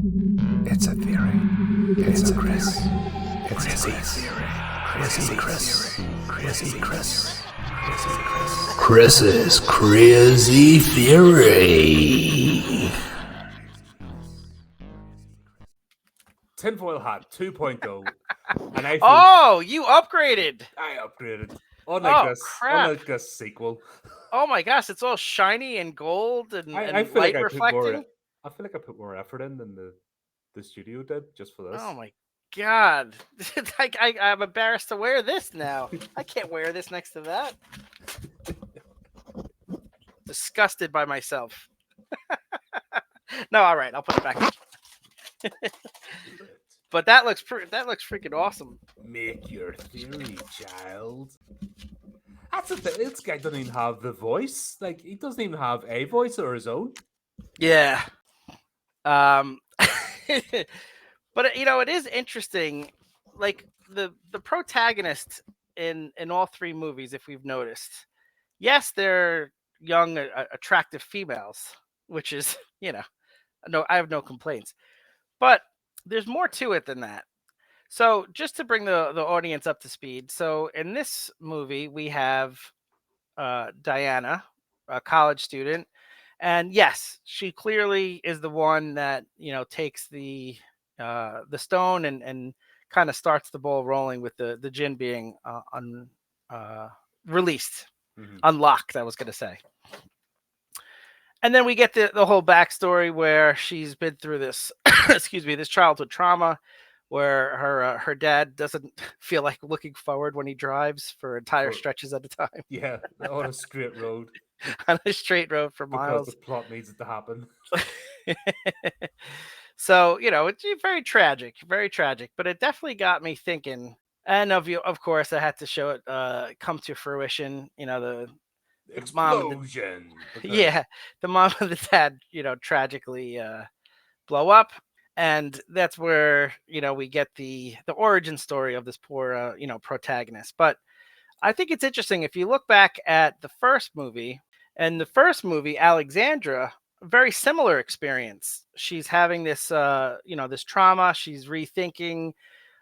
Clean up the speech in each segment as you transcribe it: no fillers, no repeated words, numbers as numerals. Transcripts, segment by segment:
It's a theory. It's a Chris. It's a theory. Chrissy Chris. Chrissy Chris. Chris's crazy theory. Tinfoil Hat 2.0. And I think Oh, you upgraded. I upgraded. Unlike Crap. this sequel. Oh my gosh, it's all shiny and gold and, I feel light like reflecting. I feel like I put more effort in than the studio did just for this. Oh my god. I'm embarrassed to wear this now. I can't wear this next to that. Disgusted by myself. No, all right, I'll put it back. But that looks freaking awesome. Make your theory, child. That's the thing. This guy doesn't even have the voice. Like, he doesn't even have a voice or his own. Yeah. But it is interesting. Like the protagonist in all three movies, if we've noticed, yes, they're young, attractive females, which is no, I have no complaints. But there's more to it than that. So just to bring the audience up to speed, so in this movie we have Diana, a college student, and yes, she clearly is the one that takes the stone and kind of starts the ball rolling with the Djinn being released, unlocked. I was going to say. And then we get the whole backstory where she's been through this, this childhood trauma, where her dad doesn't feel like looking forward when he drives for entire stretches at a time. Yeah, on a straight road. On a straight road for miles. Because the plot needs it to happen. So, it's very tragic, but it definitely got me thinking. And of course, I had to show it come to fruition, the explosion. The mom and the dad, tragically blow up. And that's where, we get the origin story of this poor, protagonist. But I think it's interesting. If you look back at the first movie, Alexandra, very similar experience. She's having this, this trauma. She's rethinking.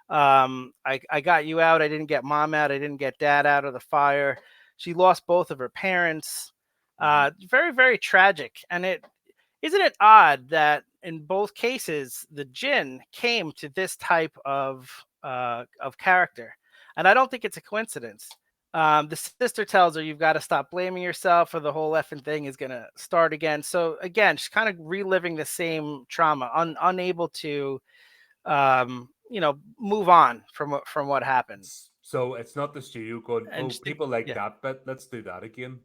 I got you out. I didn't get mom out. I didn't get dad out of the fire. She lost both of her parents. Very, very tragic. And isn't it odd that in both cases, the Djinn came to this type of character? And I don't think it's a coincidence. The sister tells her, you've got to stop blaming yourself, or the whole effing thing is going to start again. So again, she's kind of reliving the same trauma, unable to, move on from what happened. So it's not the studio going, people like that, but let's do that again.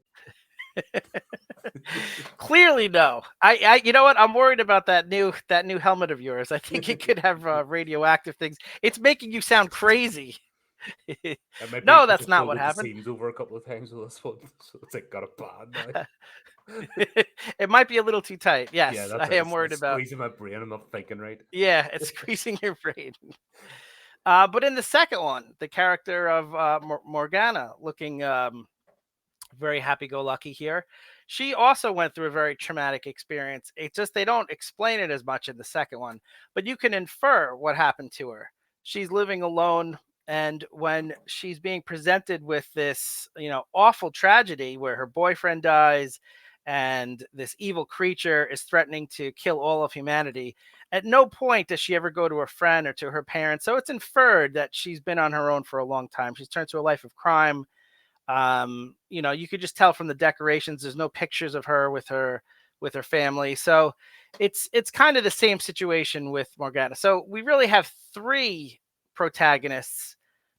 Clearly, no. I you know what? I'm worried about that new helmet of yours. I think it could have radioactive things. It's making you sound crazy. No, that's not what happened. Seems over a couple of times with this one, so it's like got a bad now. It might be a little too tight. Yes, yeah, I am worried about squeezing my brain. I'm not thinking right. Yeah, it's squeezing your brain. But in the second one, the character of Morgana, looking very happy-go-lucky here, she also went through a very traumatic experience. It's just they don't explain it as much in the second one, but you can infer what happened to her. She's living alone, and when she's being presented with this, awful tragedy where her boyfriend dies and this evil creature is threatening to kill all of humanity, at no point does she ever go to a friend or to her parents. So it's inferred that she's been on her own for a long time. She's turned to a life of crime. You could just tell from the decorations, there's no pictures of her with her family. So it's kind of the same situation with Morgana. So we really have three protagonists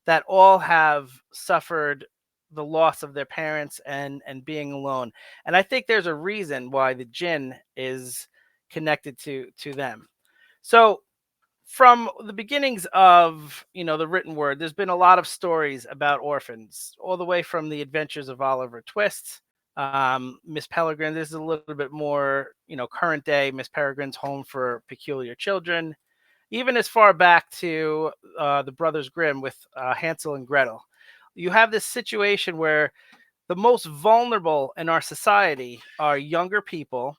that all have suffered the loss of their parents and being alone. And I think there's a reason why the Djinn is connected to them. So from the beginnings of, the written word, there's been a lot of stories about orphans, all the way from the Adventures of Oliver Twist, Miss Peregrine. This is a little bit more, current day, Miss Peregrine's Home for Peculiar Children, even as far back to the Brothers Grimm with Hansel and Gretel. You have this situation where the most vulnerable in our society are younger people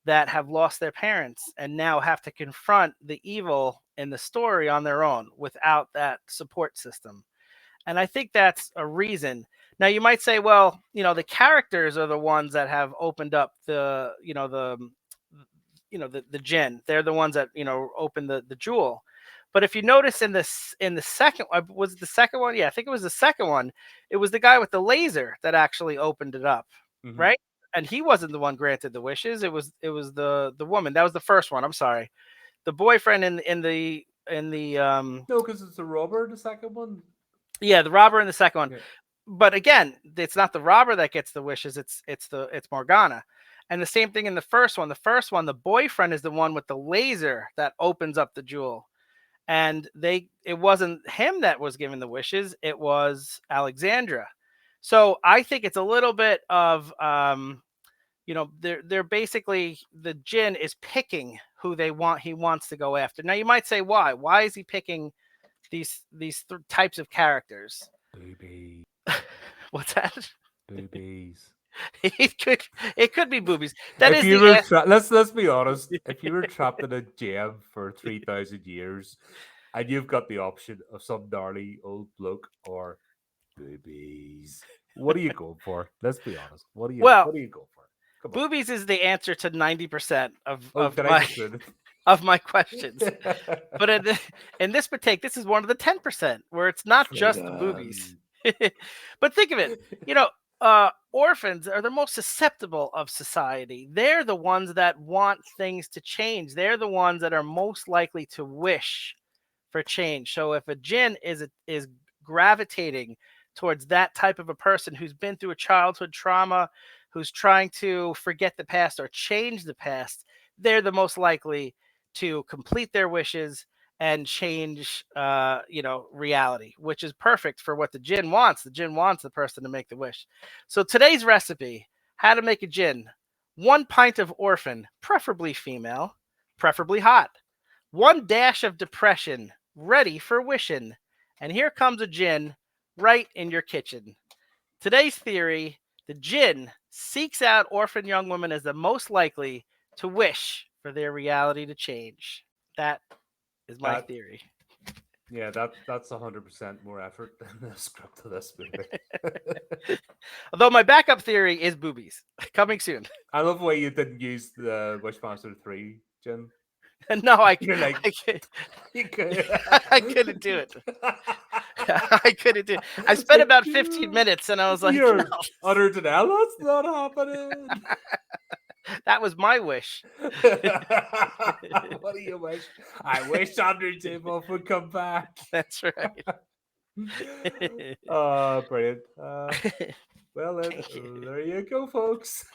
that have lost their parents and now have to confront the evil in the story on their own without that support system. And I think that's a reason. Now you might say, well, the characters are the ones that have opened up the Djinn. They're the ones that open the jewel. But if you notice in the second, was it the second one? Yeah, I think it was the second one. It was the guy with the laser that actually opened it up, Mhm. right? And he wasn't the one granted the wishes. It was the woman. That was the first one. I'm sorry. The boyfriend in the No, because it's a robber. The second one. yeah, the robber in the second one. Yeah. But again, it's not the robber that gets the wishes. It's Morgana. And the same thing in the first one. The first one, the boyfriend is the one with the laser that opens up the jewel. And it wasn't him that was given the wishes, it was Alexandra. So I think it's a little bit of they're basically, the Djinn is picking who he wants to go after. Now you might say, why is he picking these types of characters? Boobies. What's that? Boobies. it could be boobies. That If is you the were let's be honest. If you were trapped in a gem for 3,000 years, and you've got the option of some gnarly old bloke or boobies, what are you going for? Let's be honest. What are you well, What are you going for? Come on. boobies is the answer to 90% Oh, of can I my just say of my questions. that? But in this this is one of the 10% where it's not just the boobies. Freedom. But think of it, orphans are the most susceptible of society. They're the ones that want things to change. They're the ones that are most likely to wish for change. So if a Djinn is gravitating towards that type of a person who's been through a childhood trauma, who's trying to forget the past or change the past, they're the most likely to complete their wishes and change reality, which is perfect for what the Djinn wants. The Djinn wants the person to make the wish. So today's recipe: how to make a Djinn: 1 pint of orphan, preferably female, preferably hot, 1 dash of depression, ready for wishing, and here comes a Djinn right in your kitchen. Today's theory: the Djinn seeks out orphan young women as the most likely to wish for their reality to change. That is my That theory. Yeah, that's 100% more effort than the script of this movie. Although my backup theory is boobies. Coming soon. I love the way you didn't use the Wishmaster 3, Jim. No, You're like, you could. I couldn't do it. I couldn't do it. I spent about 15 minutes and I was like, You're no, utter denial. That's not happening. that was my wish. What do you wish? I wish Andrew Table would come back. That's right. Oh, brilliant. Well, then, there you go, folks.